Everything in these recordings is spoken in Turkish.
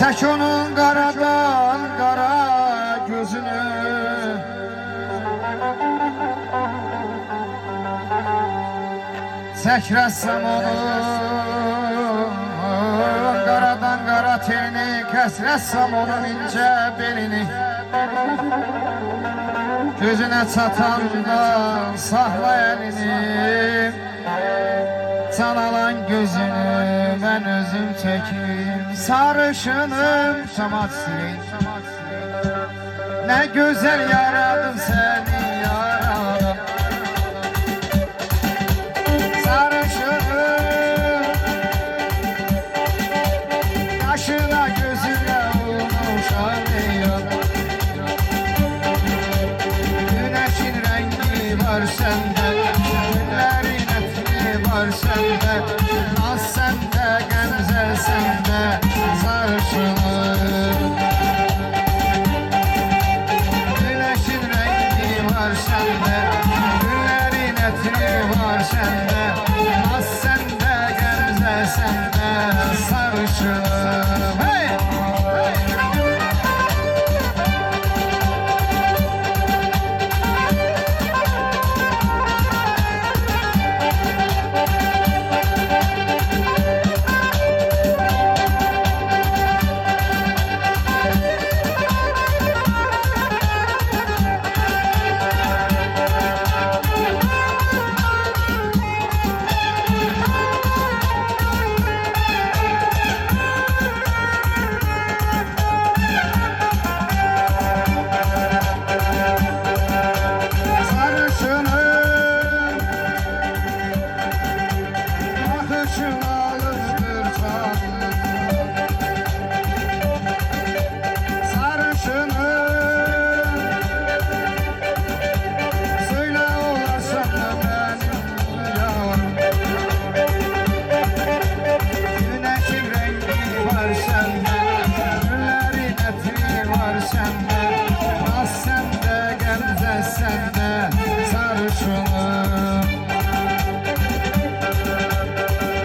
Çək onun qaradan qara gözünü, çək rəssam onun qaradan qara telini, kəs rəssam onun incə belini. Gözünə çatanda saxla əlini, can alan gözünü mən özüm çəkim. Sarışınım şamat silin, nə gözəl yaradım səni yaradım. Sarışınım yaşına gözünə vurmuşam yaradım. Güneşin rengi var sende, günlerin etli var sende, naz sende, gemzel sende, sarışınım. Güneşin rengi var sende, günlerin etli var sende, naz sende, gemzel sende, sarışınım. Hey!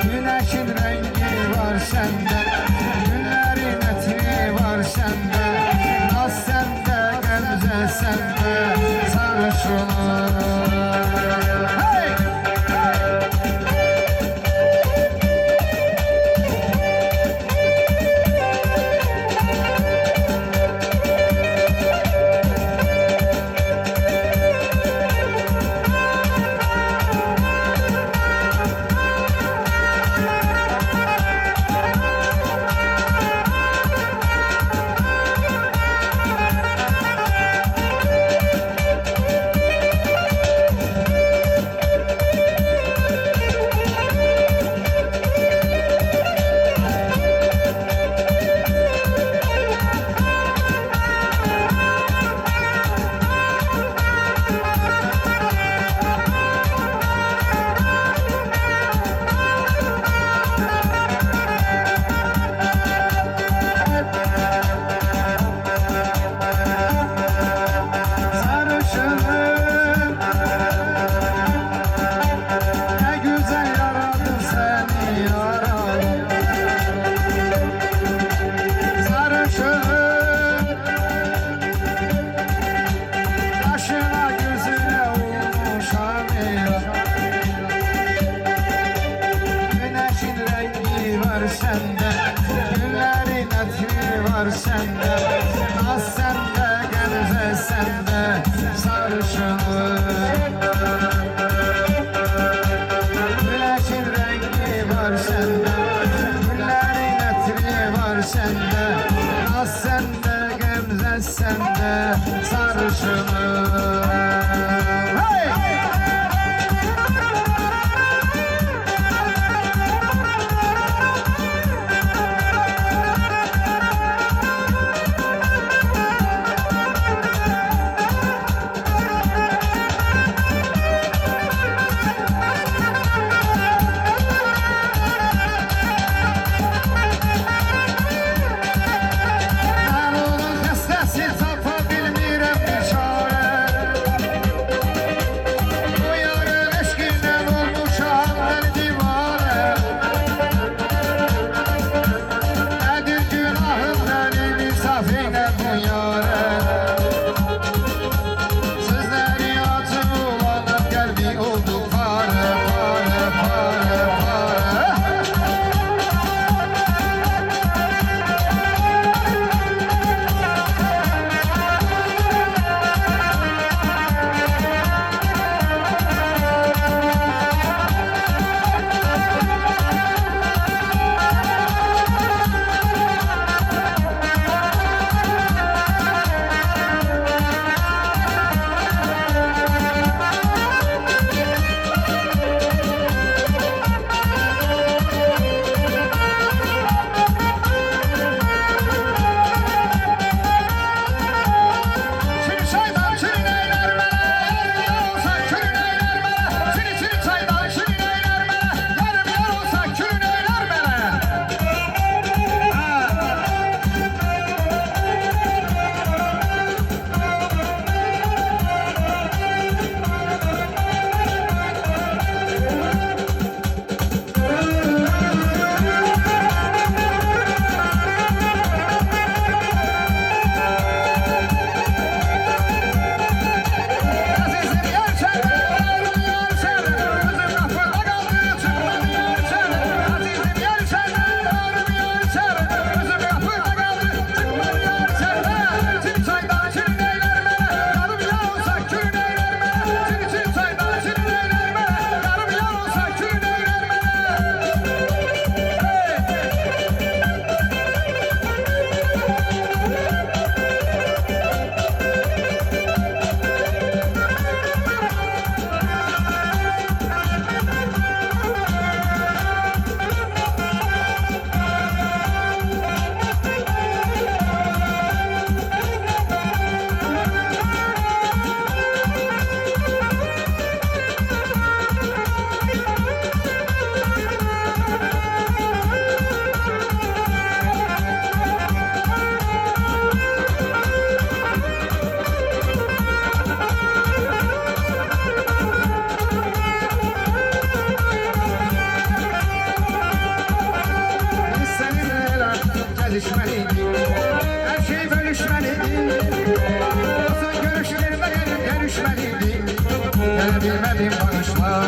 Güneşin rengi var sende, günlerin etri var sende, naz sende, gemze sende, sarışınım. Hey! Sende, günlerin etri var sende, naz sende, gemze sende, sarışınım. Güneşin rengi var sende, günlerin etri var sende, naz sende, gemze sende, sarışınım. Hey! gelebilmedim bağışla.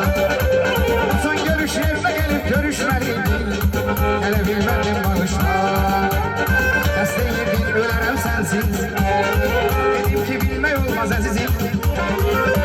Son görüş yerine gelip görüşmeliydik, gelebilmedim bağışla. Desteğiydin ölerem sensiz, dedim ki bilmək olmaz əzizim.